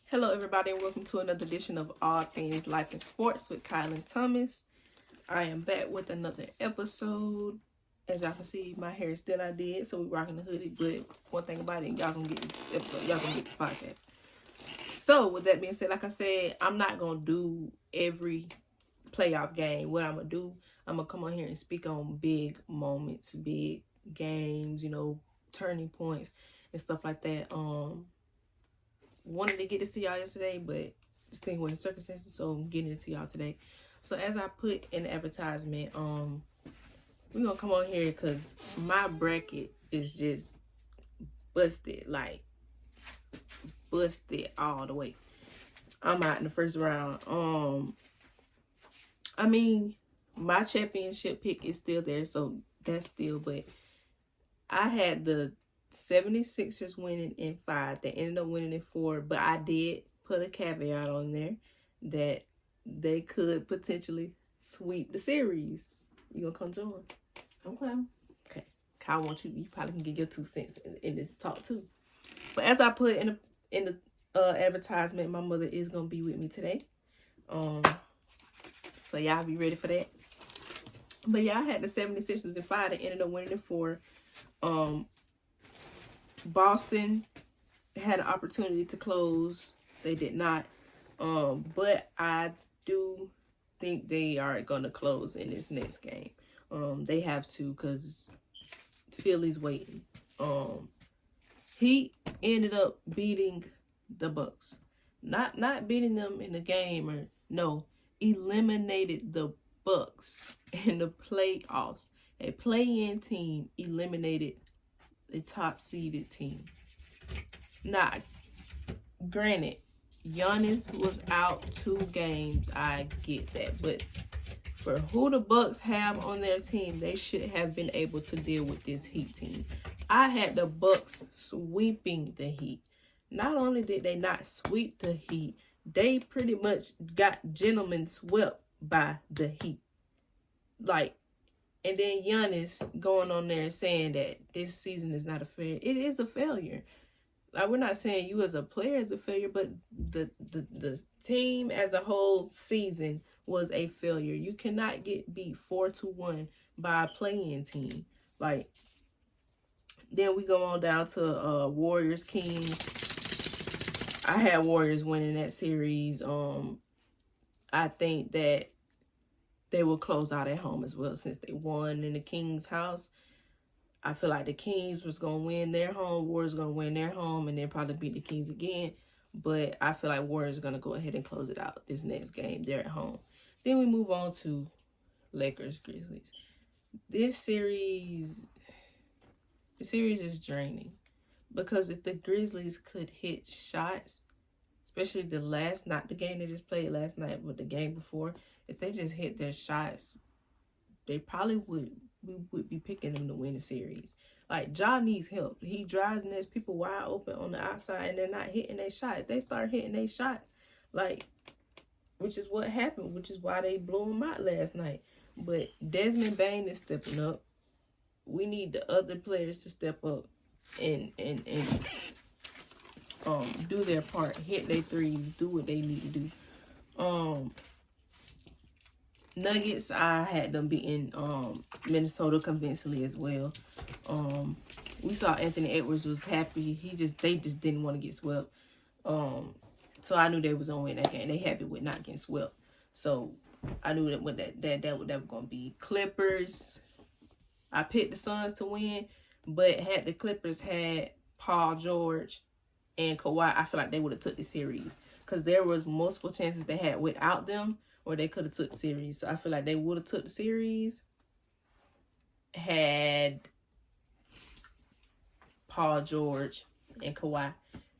Hello everybody and welcome to another edition of All Things Life and Sports with Kyilan Thomas. I am back with another episode. As y'all can see, my hair is still out dead, so we rocking the hoodie. But one thing about it, y'all gonna get this episode, y'all gonna get this podcast. So with that being said, like I said, I'm not gonna do every playoff game. What I'm gonna do, I'm gonna come on here and speak on big moments, big games, turning points and stuff like that. Wanted to get this to y'all yesterday, but this thing went in circumstances, so I'm getting it to y'all today. So as I put in the advertisement, we're gonna come on here because my bracket is just busted, like busted all the way. I'm out in the first round. I mean, my championship pick is still there, so that's still, but I had the 76ers winning in 5. They ended up winning in 4, but I did put a caveat on there that they could potentially sweep the series. You gonna come join? Okay. Kyle wants you probably can get your 2 cents in this talk too. But as I put in the advertisement, my mother is gonna be with me today. So y'all be ready for that. But yeah, I had the 76ers in 5. They ended up winning in 4. Boston had an opportunity to close. They did not. But I do think they are going to close in this next game. They have to because Philly's waiting. He ended up beating the Bucks. Not beating them in the game, or no, eliminated the Bucks in the playoffs. A play-in team eliminated the top seeded team. Now, granted, Giannis was out 2 games. I get that, but for who the Bucks have on their team, they should have been able to deal with this Heat team. I had the Bucks sweeping the Heat. Not only did they not sweep the Heat, they pretty much got gentlemen swept by the Heat. And then Giannis going on there saying that this season is not a failure. It is a failure. Like, we're not saying you as a player is a failure, but the team as a whole season was a failure. You cannot get beat 4-1 by a play-in team. Then we go on down to Warriors Kings. I had Warriors winning that series. I think that they will close out at home as well since they won in the Kings' house. I feel like the Kings was going to win their home. Warriors going to win their home and then probably beat the Kings again. But I feel like Warriors are going to go ahead and close it out this next game. They're at home. Then we move on to Lakers Grizzlies. The series is draining. Because if the Grizzlies could hit shots, especially not the game they just played last night, but the game before, if they just hit their shots, we would be picking them to win the series. Like, Ja needs help. He drives and there's people wide open on the outside and they're not hitting their shots. They start hitting their shots, which is what happened, which is why they blew him out last night. But Desmond Bain is stepping up. We need the other players to step up and do their part, hit their threes, do what they need to do. Nuggets, I had them beating Minnesota convincingly as well. We saw Anthony Edwards was happy. They just didn't want to get swept. So I knew they was gonna win that game. They happy with not getting swept. So I knew that that was gonna be. Clippers, I picked the Suns to win, but had the Clippers had Paul George and Kawhi, I feel like they would have took the series because there was multiple chances they had without them, or they could have took the series. So I feel like they would have took the series had Paul George and Kawhi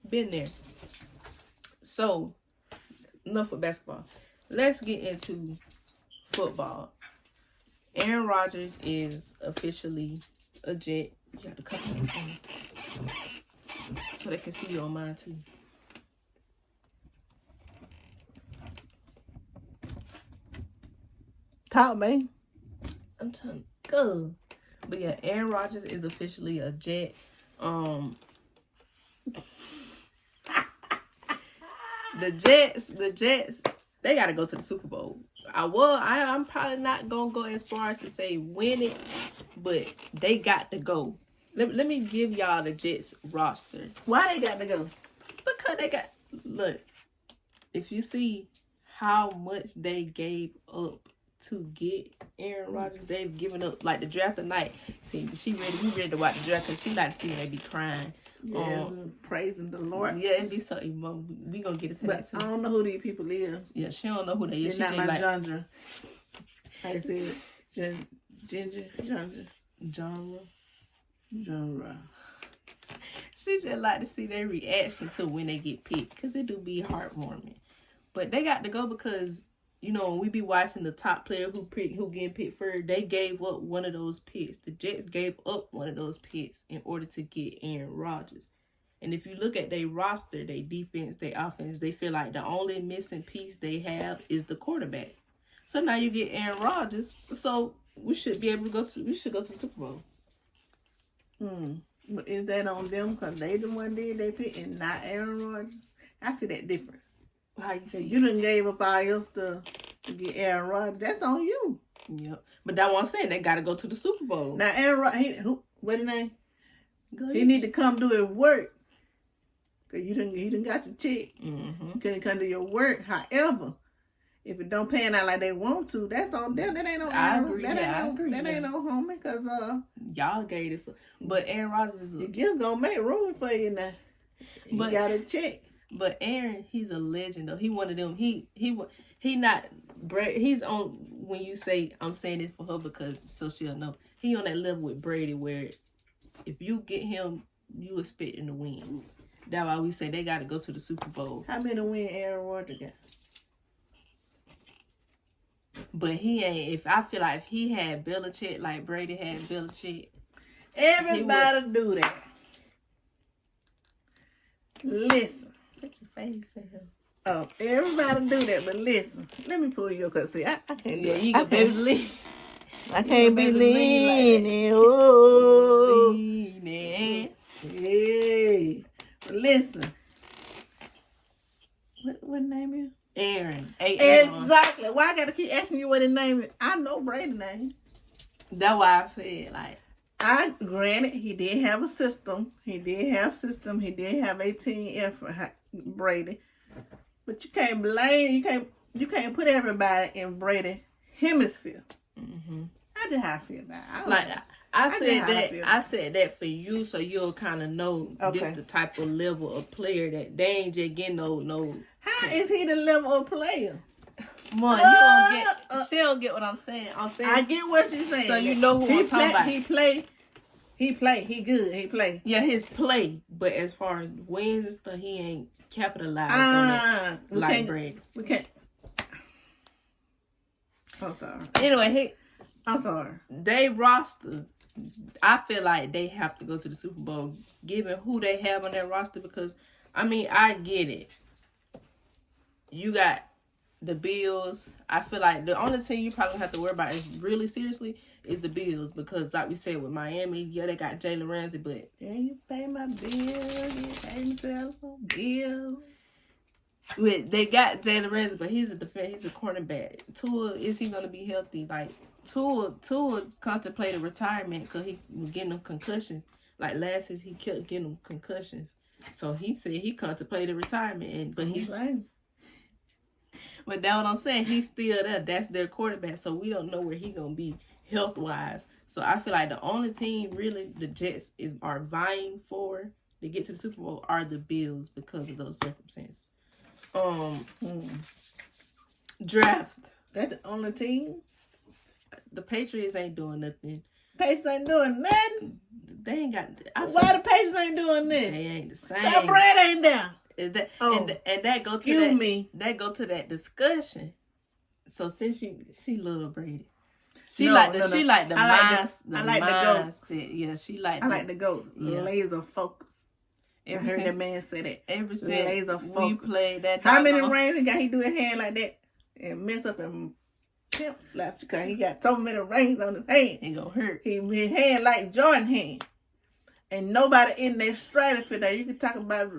been there. So enough with basketball. Let's get into football. Aaron Rodgers is officially a Jet. You got to cut this on so they can see you on mine too. Talk, man. I'm trying to go. But yeah, Aaron Rodgers is officially a Jet. The Jets, they got to go to the Super Bowl. I'm probably not going to go as far as to say win it, but they got to go. Let me give y'all the Jets roster. Why they got to go? Because they got, look, if you see how much they gave up to get Aaron Rodgers, they've given up, like the draft tonight. See, he ready to watch the draft because she like to see when they be crying. Yeah, praising the Lord. Yeah, it be so emotional. We gonna get into that too. I don't know who these people is. Yeah, she don't know who they is. She not just my like genre. I said genre. She just like to see their reaction to when they get picked because it do be heartwarming. But they got to go because, you know, when we be watching the top player who getting picked first, they gave up one of those picks. The Jets gave up one of those picks in order to get Aaron Rodgers. And if you look at their roster, their defense, their offense, they feel like the only missing piece they have is the quarterback. So now you get Aaron Rodgers. So we should be able to go to the Super Bowl. But is that on them because they the one did they pick and not Aaron Rodgers? I see that different. How you see? You done gave up all your stuff to get Aaron Rodgers. That's on you. Yep. But that's what I'm saying. They got to go to the Super Bowl. Now Aaron Rodgers, what his name? He need to come do his work. Cause you done got your check. Mm-hmm. You can't come do your work. However, if it don't pan out like they want to, that's on them. That ain't no. I agree. That ain't no homie. Cause y'all gave this, but Aaron Rodgers is. You just gonna make room for you now. You got a check. But Aaron, he's a legend though. He one of them. He not. He's on. When you say I'm saying this for her because so she'll know. He on that level with Brady where if you get him, you expect him to win. That's why we say they got to go to the Super Bowl. How many win Aaron Rodgers got? But he ain't. I feel like if he had Belichick like Brady had Belichick, everybody do that. Listen. Put your face in him. Oh, everybody do that, but listen. Let me pull you because see, I can't. Yeah, you can baby lean. I can't be leaning. Oh, leaning. Hey. Listen. What name is? Aaron. Exactly. Why I gotta keep asking you what his name is? I know Brady's name. That's why I said like. Granted, he did have a system. He did have a team effort, Brady. But you can't blame. You can't put everybody in Brady hemisphere. Mm-hmm. I just how I feel about it. I said that for you, so you'll kind of know this the type of level of player that they ain't just getting no. How is he the level of player? Mom, you don't get. She don't get what I'm saying. I get what she's saying. So you know who I'm talking about. He play. He good. He play. Yeah, his play, but as far as wins and stuff, he ain't capitalized on it like Brady. We can't. I'm sorry. Anyway, I'm sorry. They roster. I feel like they have to go to the Super Bowl, given who they have on their roster. Because I mean, I get it. You got the Bills. I feel like the only team you probably have to worry about is really seriously is the Bills because, like we said with Miami, yeah, they got Jalen Ramsey, but you pay my bills, you pay me telephone bills. They got Jalen Ramsey, but he's a cornerback. Tua, is he gonna be healthy? Like Tua contemplated retirement because he was getting them concussions. Like last season, he kept getting them concussions, so he said he contemplated retirement, but he's right. But that's what I'm saying. He's still there. That's their quarterback. So we don't know where he's going to be health-wise. So I feel like the only team really the Jets are vying for to get to the Super Bowl are the Bills because of those circumstances. Draft. That's the only team? The Patriots ain't doing nothing. Patriots ain't doing nothing? They ain't got... Why the Patriots ain't doing nothing? They ain't the same. That Brad ain't there. And that go to excuse me. That go to that discussion. So since she love Brady, she like the mindset. Yeah, she like. I like the goat. Yeah. Laser focus. I heard that man say that. Ever since laser focus. We played that. How many rings he got? He do his hand like that and mess up and pimp slap you because he got so many rings on his hand. It gonna hurt. His hand like Jordan hand. And nobody in that stratosphere that you can talk about,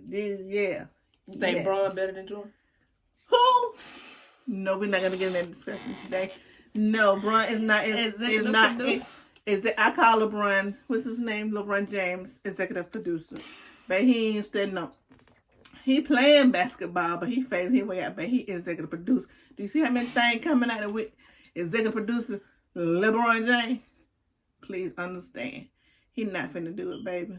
yeah. You think Braun better than Jordan? Who? No, we're not gonna get in that discussion today. No, Braun is not. Is not. I call LeBron. What's his name? LeBron James, executive producer. But he ain't studying no. He playing basketball, but he phased his way out. But he executive producer. Do you see how many things coming out of with executive producer LeBron James? Please understand. He not finna do it, baby.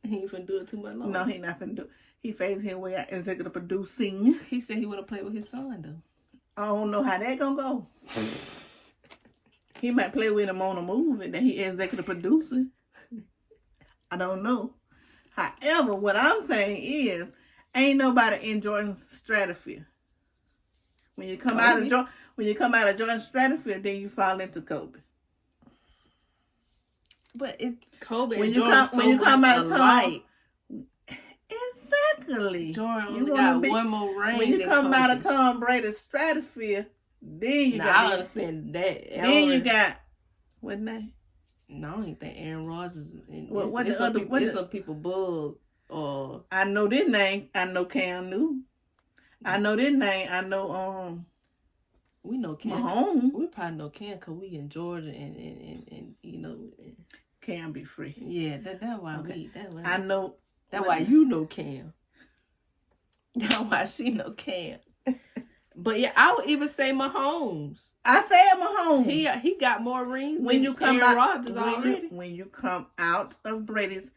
He ain't finna do it too much longer. No, he not finna do it. He phased his way out executive producing. He said he wanna play with his son though. I don't know how that gonna go. He might play with him on a movie that he executive producing. I don't know. However, what I'm saying is, ain't nobody in Jordan's stratosphere. When you come out of Jordan's stratosphere, then you fall into Kobe. But it's Kobe when and you Jordan come when you come out of Tom, exactly. Jordan only got one more ring. When you come Kobe. out of Tom Brady's stratosphere, then you got. I understand that. Then you got what name? No, I don't think Aaron Rodgers. Some people bug. I know this name. I know Cam Newton. I know this name. I know we know Cam. Mahomes. We probably know Cam because we in Georgia and you know. Cam be free. Yeah, that's why okay. That's why I know. That's why you know Cam. That's why she know Cam. But yeah, I would even say Mahomes. I said Mahomes. He got more rings when than you come Aaron out, Rodgers already. When you come out of Brady's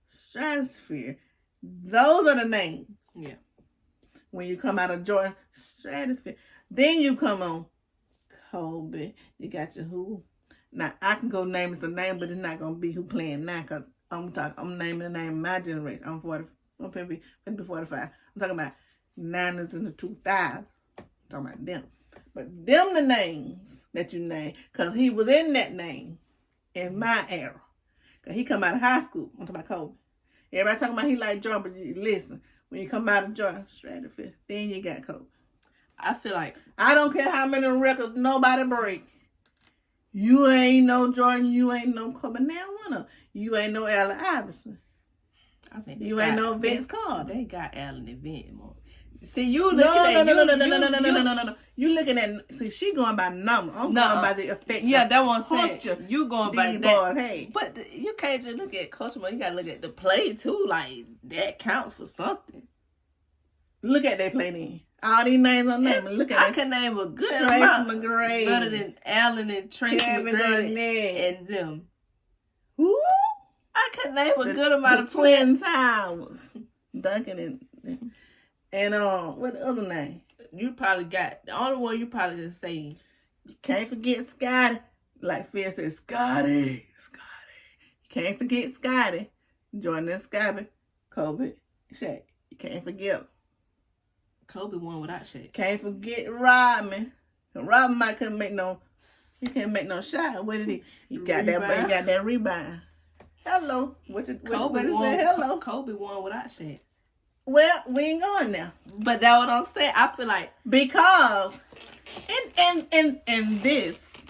stratosphere, those are the names. Yeah. When you come out of Jordan's stratosphere, then you come on Kobe. You got your who. Now I can go name some name, but it's not gonna be who playing now because I'm naming the name of my generation. I'm 40. I'm gonna be 45. I'm talking about 90s and the 2000s. Talking about them. But them the names that you name. Because he was in that name in my era. Because he come out of high school. I'm talking about Kobe. Everybody talking about he like Jordan, but you listen. When you come out of Jordan stratosphere, then you got Kobe. I feel like... I don't care how many records nobody break. You ain't no Jordan. You ain't no Kobe. Now one of you ain't no Allen Iverson. I think you ain't no Vince Carter. They got Allen and Vince more. See, you looking at no. You looking at she going by number. I'm going by the effect. Yeah, that's what I'm saying. You going by that. Hey. But you can't just look at culture, you gotta look at the play too. Like that counts for something. Look at that play then. All these names on them. Look at I can name a good amount better than Allen and Tracy McGrady and them. Who? I can name a good amount of Twin Towers. Duncan and what the other name? You probably got the only one you probably gonna say. You can't forget Scotty. Like Phil said, Scotty. You can't forget Scotty. Jordan and Scotty. Kobe, Shaq. You can't forget him. Kobe won without Shaq. Can't forget Rodman. Rodman might couldn't make no. He can't make no shot. What did he? He got that rebound. Hello. What is that? Hello. Kobe won without Shaq. Well, we ain't going now. But that's what I'm saying. I feel like because and this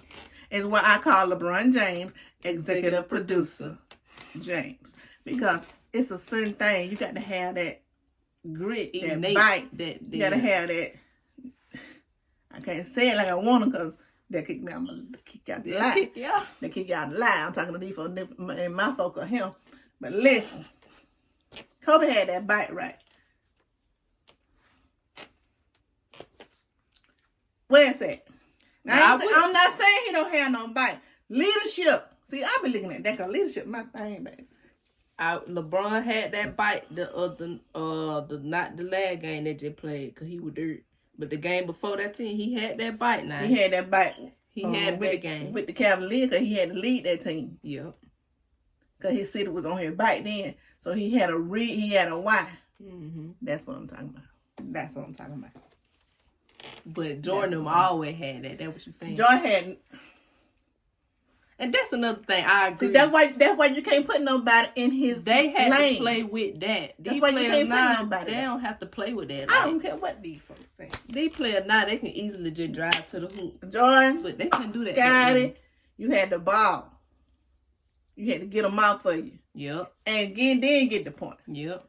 is what I call LeBron James executive producer James. Because it's a certain thing. You got to have that grit, that bite. You got to have that. I can't say it like I want to because they kick me out. I'm going to kick out the lie. They kick you out the lie. I'm talking to these folks and my folk are him. But listen, Kobe had that bite right. Where's that? Now, I'm not saying he don't have no bite. Leadership. See, I been looking at that because leadership my thing, baby. LeBron had that bite the not the last game they just played because he was dirt. But the game before that team, he had that bite now. He had that bite. He had that game. With the Cavaliers because he had to lead that team. Yep. Because his city was on his bite then. So he had a why. Mm-hmm. That's what I'm talking about. But Jordan always had that. That's what you're saying. Jordan had. And that's another thing. I agree. See, that's why you can't put nobody in his They had lane. to play with that. That's why you can't put nobody. They don't have to play with that. I don't care what these folks say. These players now, they can easily just drive to the hoop. Jordan, but they can do that. Scotty, you had the ball. You had to get them out for you. Yep. And then get the point. Yep.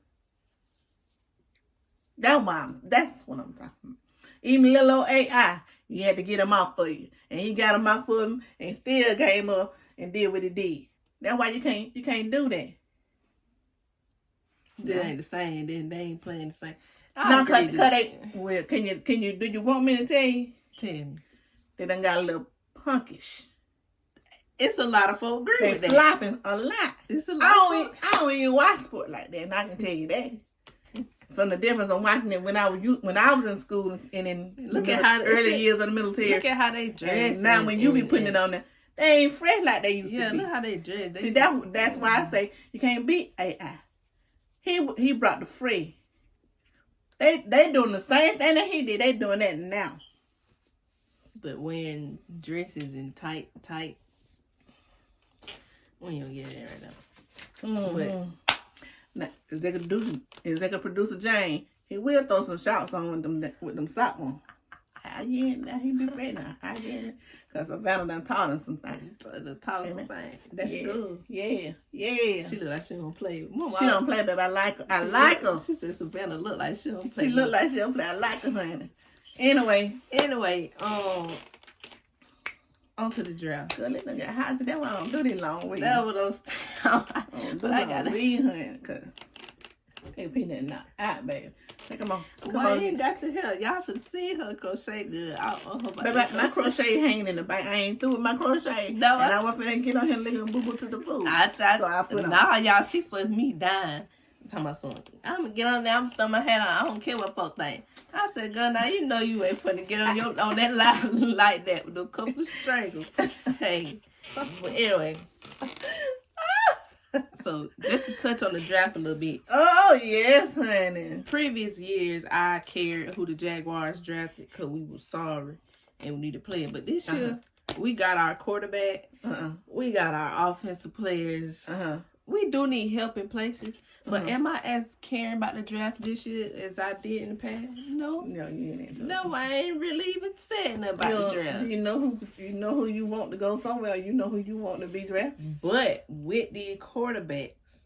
That's what I'm talking about. Even little old AI, you had to get him off for you. And he got him off for him and still came up and did what he did. That's why you can't do that. That ain't the same. Then they ain't playing the same. No, cause well, can you do you want me to tell you? Tell me. They done got a little punkish. It's a lot of folk agree with that. They flopping a lot. It's a lot. I don't even watch sport like that, and I can tell you that. From the difference of watching it when I was in school and in early years of the military. Look at how they dress. And now when you be putting it on there, they ain't fresh like they used to be. Yeah, look how they dress. See, that's why I say you can't beat AI. He brought the free. They doing the same thing that he did. They doing that now. But wearing dresses and tight. We don't get it right now. Mm-hmm. Now, executive producer Jane, he will throw some shots on with them socks on. He be ready now. Because Savannah done taught him some things. Taught him some things. That's good. Yeah. She look like she don't play. She don't play, but I like her. I like her. She said Savannah look like she don't play. She look like she don't play. I like her, honey. Anyway, onto the draft. Girl, let them get hot. That's why I don't do this long read. That was those. But I gotta read, honey, cause they put that knock out, baby. Come on. Why you ain't got your hair? Y'all should see her crochet good. Baby, my crochet hanging in the back. I ain't through with my crochet. No, and I want to get on here licking boo boo to the food. I tried. So I put on. Nah, y'all, she fucked me dying. Talking about something. I'm gonna get on there. I'm throw my hat on. I don't care what folk think. I said, girl, now you know you ain't finna get on that line like that with a couple of strangles. Hey, but anyway. So just to touch on the draft a little bit. Oh yes, honey. Previous years, I cared who the Jaguars drafted because we were sorry and we needed to play it. But this year, we got our quarterback. We got our offensive players. We do need help in places. But am I as caring about the draft this year as I did in the past? No. No, you ain't. No, I ain't really even saying nothing about the draft. You know who you want to go somewhere. You know who you want to be drafted. But with the quarterbacks,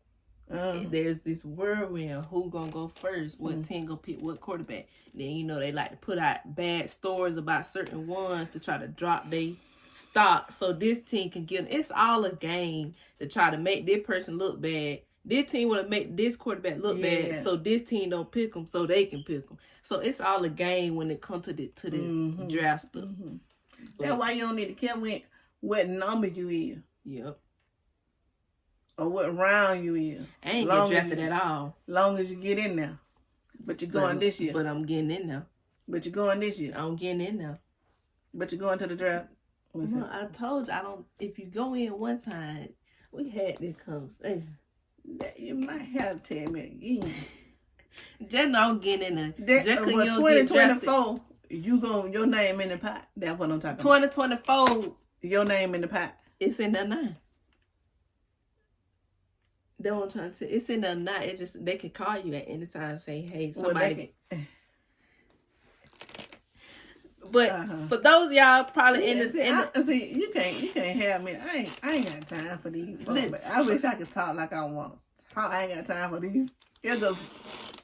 there's this whirlwind. Who gonna go first? What team gonna pick what quarterback? Then they like to put out bad stories about certain ones to try to drop their stock so this team can get. It's all a game to try to make this person look bad. This team want to make this quarterback look bad, so this team don't pick them, so they can pick them. So it's all a game when it comes to the draft stuff. That's why you don't need to care what number you is. Yep. Or what round you is. I ain't get drafted at all. Long as you get in there. But you're going this year. But I'm getting in now. But you're going this year. I'm getting in now. But you're going to the draft. No, I told you I don't. If you go in one time, we had this conversation. That you might have to tell me again. Just know I'm getting in there. Just because you don't 2024, your name in the pot. That's what I'm talking about. 2024, your name in the pot. It's in there now. That's what I'm trying to say. It's in there now. It just they can call you at any time and say, "Hey, somebody." But for those of y'all probably see, you can't have me. I ain't got time for these. But I wish I could talk like I want. I ain't got time for these. It's just,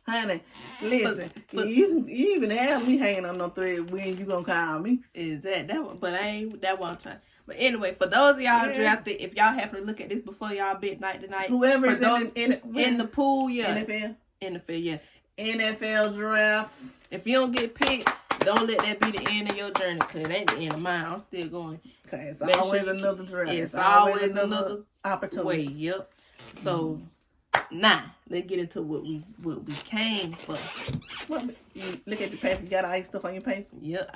honey, listen. You even have me hanging on no thread when you gonna call me. Is that one? But I ain't that one I'm trying. But anyway, for those of y'all drafted, if y'all happen to look at this before y'all bet night tonight, whoever is in the pool, NFL, yeah, NFL draft. If you don't get picked, don't let that be the end of your journey, because it ain't the end of mine. I'm still going. Because it's always another draft. It's always another opportunity. Way, yep. So, let's get into what we came for. You look at the paper. You got all this stuff on your paper? Yep.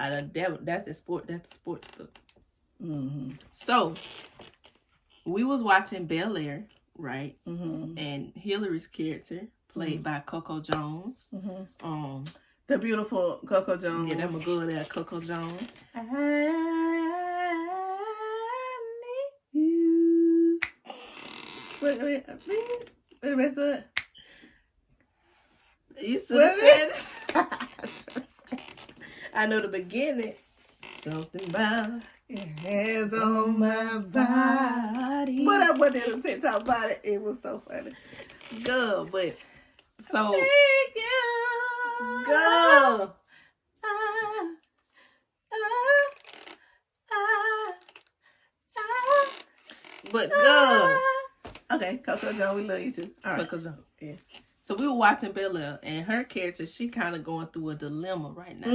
That's the sport. That's the sports stuff. So, we was watching Bel Air, right? And Hillary's character, played by Coco Jones. The beautiful Coco Jones. Yeah, that was good there, Coco Jones. I need you. Wait, the rest of it. You should have said it. I know the beginning. Something about your hands on my body. What I put in the TikTok about it. It was so funny. Good, but so. Thank you. Go. But go. Okay, Coco Joe, we love you too. All right. Coco Joe. Yeah. So we were watching Bella, and her character, she kind of going through a dilemma right now.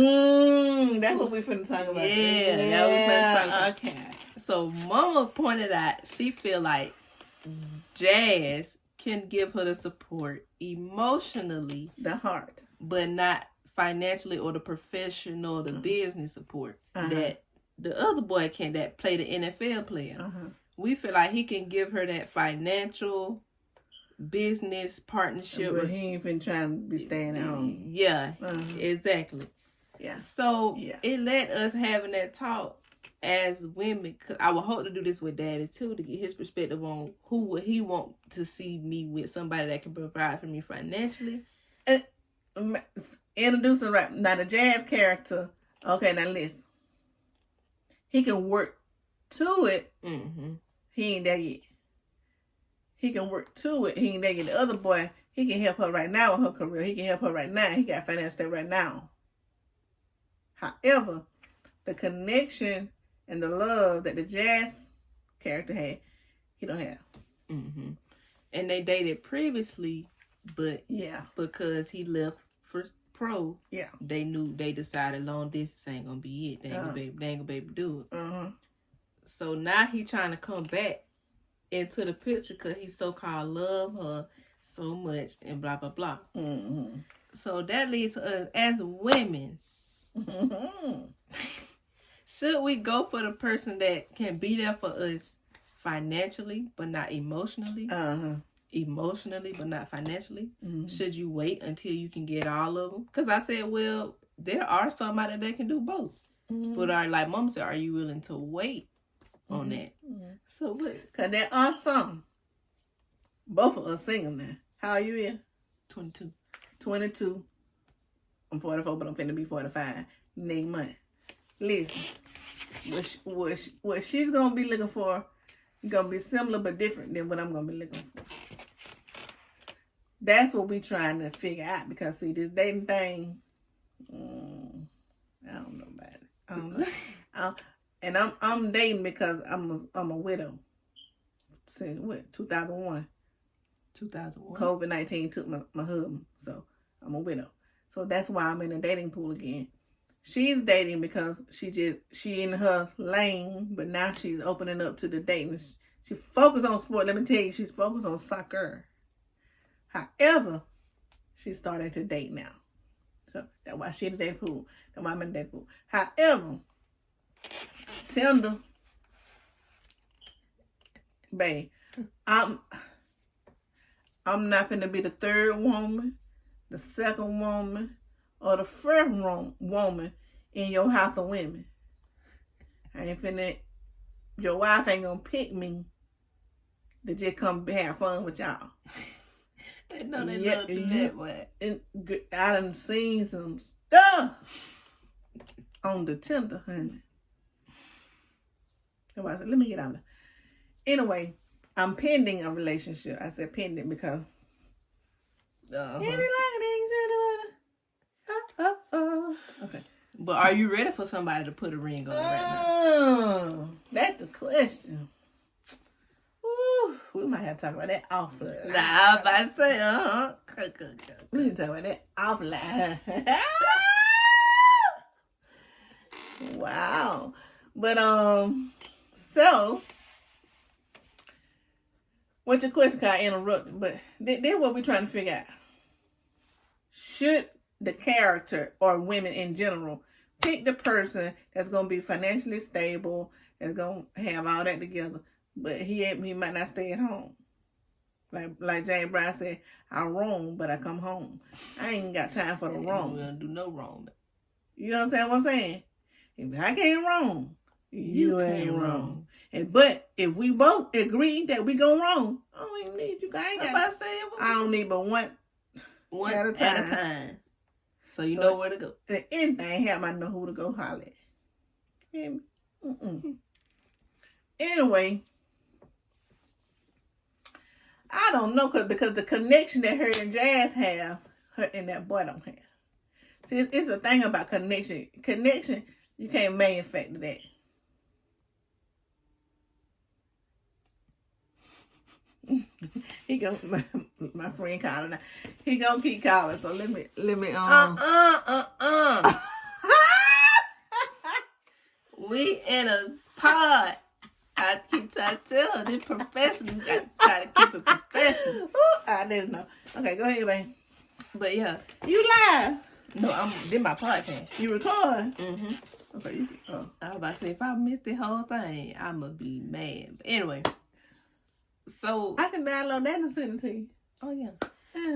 That's what we finna talk about. Yeah, that we finna talk about. Okay. So Mama pointed out she feel like Jazz can give her the support emotionally, The heart, but not financially or the professional, the business support that the other boy can, that play the NFL player. We feel like he can give her that financial business partnership. But he ain't finna try to be staying at home. Yeah, exactly. Yeah. So it let us having that talk as women. Cause I would hope to do this with Daddy too, to get his perspective on who would he want to see me with, somebody that can provide for me financially. Introducing right now the Jazz character. Okay, now listen. He can work to it. He ain't there yet. He can work to it. He ain't there yet. The other boy, he can help her right now with her career. He can help her right now. He got financial right now. However, the connection and the love that the Jazz character had, he don't have. And they dated previously, but because he left for pro, they decided long distance ain't gonna be it. They ain't gonna be able to do it. So now he trying to come back into the picture because he so-called love her so much and blah blah blah. So that leads to us as women. Should we go for the person that can be there for us financially but not emotionally? Emotionally but not financially? Should you wait until you can get all of them? Because I said, well, there are somebody that can do both. But like Mom said, are you willing to wait on that? So what? Because there are some. Both of us single now. How are you in? 22. 22. I'm 44, but I'm finna be 45 next month. Listen, what she's gonna be looking for gonna be similar but different than what I'm gonna be looking for. That's what we trying to figure out, because see, this dating thing, I don't know about it. I don't know. And I'm dating because I'm a widow. Since what? 2001. 2001. COVID-19 took my husband, so I'm a widow. So that's why I'm in the dating pool again. She's dating because she in her lane, but now she's opening up to the dating. She focused on sport. Let me tell you, she's focused on soccer. However, she's starting to date now. So that's why she in the dating pool. That's why I'm in the dating pool. However, Tinder, babe, I'm not finna be the third woman, the second woman, or the first woman in your house of women. I ain't finna, your wife ain't gonna pick me to just come have fun with y'all. They know they love you that way. I done seen some stuff on the Tinder, honey. So I said, let me get out of there. Anyway, I'm pending a relationship. I said pending because okay. But are you ready for somebody to put a ring on right now? That's the question. Ooh, we might have to talk about that offline. I was about to say, we need to talk about that offline. Wow. But so what's your question? Cause I interrupted, but then what we're trying to figure out. Should the character or women in general pick the person that's gonna be financially stable, that's gonna have all that together, but he might not stay at home. Like James Brown said, I roam, but I come home. I ain't got time for the roam. We don't do no roaming. You understand what I'm saying? If I can't roam, you ain't wrong. But if we both agree that we go wrong, I don't even need you. I don't need but one at a time. So you know where to go. If anything happen, I know who to go holler at. Anyway, I don't know because the connection that her and Jazz have, her and that boy don't have. See, it's a thing about connection. Connection, you can't manufacture that. He go, my friend calling. He gonna keep calling. So let me. We in a pod. I keep trying to tell her this professional. You got to try to keep it professional. I didn't know. Okay, go ahead, babe. But yeah, You live. no, I'm did my podcast. You record. Mm-hmm. Okay. I was about to say if I missed the whole thing, I'ma be mad. But anyway, so I can download that and send it to you. oh yeah,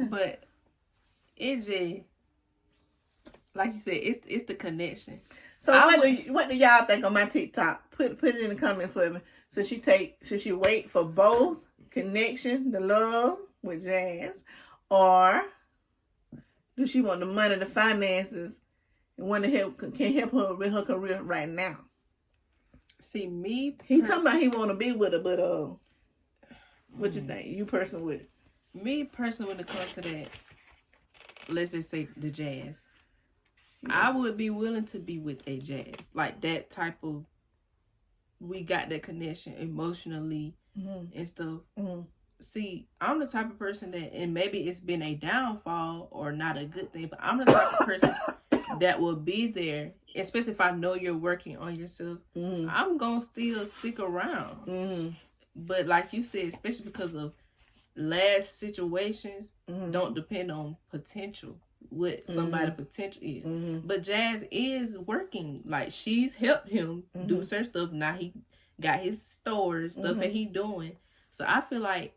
but it just like you said, it's the connection. So what do y'all think on my TikTok? Put it in the comment for me. Should she wait for both connection, the love with Jazz, or do she want the money, the finances, and want to can help her with her career right now? See me. He talking about he want to be with her, but what you think? You person with me personally when it comes to that, let's just say the Jazz. Yes. I would be willing to be with a Jazz. Like that type of, we got that connection emotionally and stuff. Mm-hmm. See, I'm the type of person that, and maybe it's been a downfall or not a good thing, but I'm the type of person that will be there, especially if I know you're working on yourself. Mm-hmm. I'm going to still stick around. Mm-hmm. But like you said, especially because of last situations, don't depend on potential. What somebody's potential is. But Jazz is working. Like, she's helped him do certain stuff. Now he got his stores, stuff that he doing. So I feel like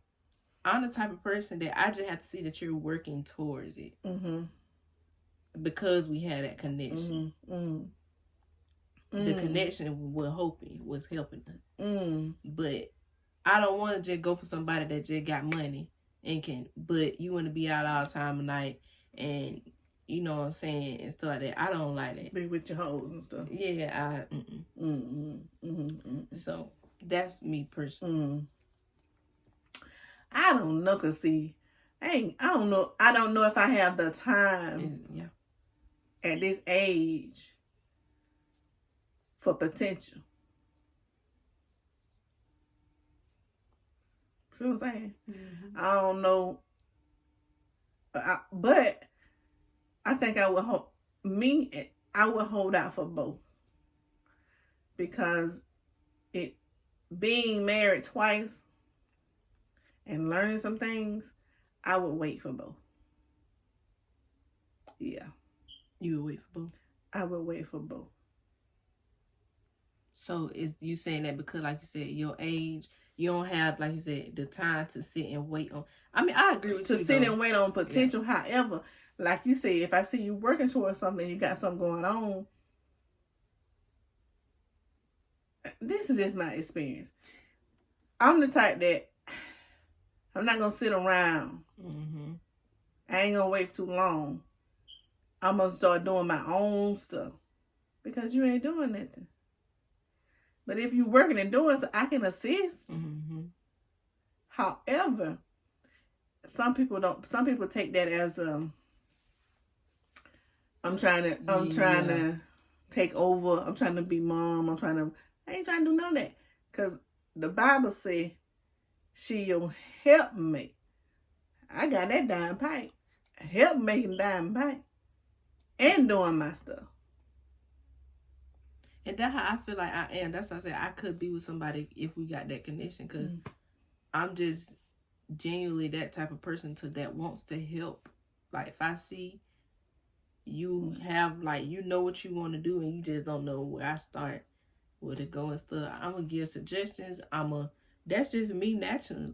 I'm the type of person that I just have to see that you're working towards it. Because we had that connection. The connection was helping us. But I don't want to just go for somebody that just got money but you want to be out all the time of night. And you know what I'm saying, and stuff like that. I don't like that. Be with your hoes and stuff. Yeah, So that's me personally. I don't know, cause see, I don't know. I don't know if I have the time. At this age for potential. See what I'm saying? I don't know. But I think I would hold out for both, because being married twice and learning some things, I would wait for both. Yeah. You would wait for both? I would wait for both. So is you saying that because, like you said, your age, you don't have, like you said, the time to sit and wait on. I mean, I agree with you. To sit and wait on potential. Yeah. However, like you said, if I see you working towards something, you got something going on. This is just my experience. I'm the type that I'm not gonna sit around. I ain't gonna wait too long. I'm gonna start doing my own stuff, because you ain't doing nothing. But if you working and doing so, I can assist. However, some people don't. Some people take that as I'm trying to take over. I'm trying to be mom. I ain't trying to do none of that, because the Bible says she your helpmate. I got that dime pipe. Help making dime pipe and doing my stuff. And that's how I feel like I am. That's why I said I could be with somebody if we got that connection, because I'm just genuinely that type of person that wants to help. Like, if I see you have, like, you know what you want to do and you just don't know where I start, where to go and stuff, I'm going to give suggestions. That's just me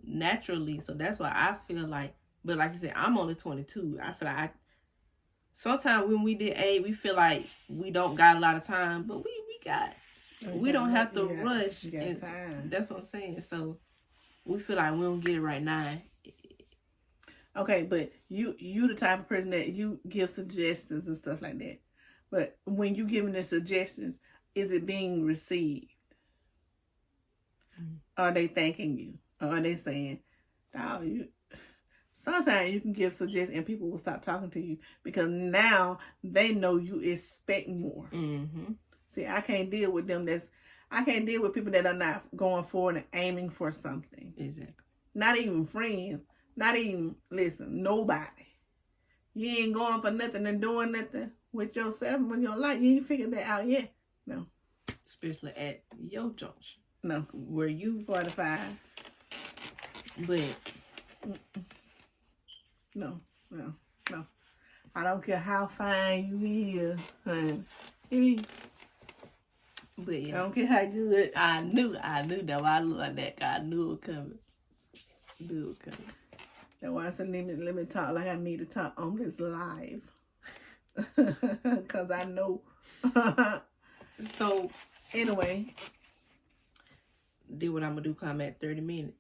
naturally. So that's why I feel like, but like you said, I'm only 22. I feel like sometimes when we did age, we feel like we don't got a lot of time, but we don't have to rush. And that's what I'm saying. So we feel like we don't get it right now. Okay, but you the type of person that you give suggestions and stuff like that. But when you giving the suggestions, is it being received? Are they thanking you? Or are they saying, "Oh, you"? sometimes you can give suggestions and people will stop talking to you because now they know you expect more. Mm-hmm. See, I can't deal with them. I can't deal with people that are not going forward and aiming for something. Exactly. Not even friends. Not even, listen, nobody. You ain't going for nothing and doing nothing with yourself and with your life. You ain't figured that out yet. No. Especially at your junction. No. Where you 45. But no. I don't care how fine you is, honey. But yeah. I don't care how good. I knew that why I look like that. I knew it was coming. That's why I said let me talk like I need to talk on this live. Cause I know. So anyway. Do what I'm gonna do, come at 30 minutes.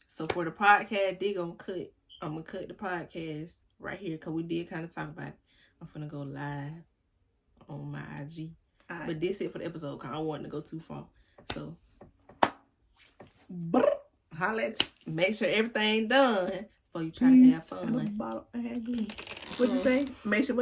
So for the podcast, I'm gonna cut the podcast right here because we did kind of talk about it. I'm finna go live on my IG. Right. But this it for the episode because I don't want to go too far. So holla at you. Make sure everything done before you try to have fun. What you say? Make sure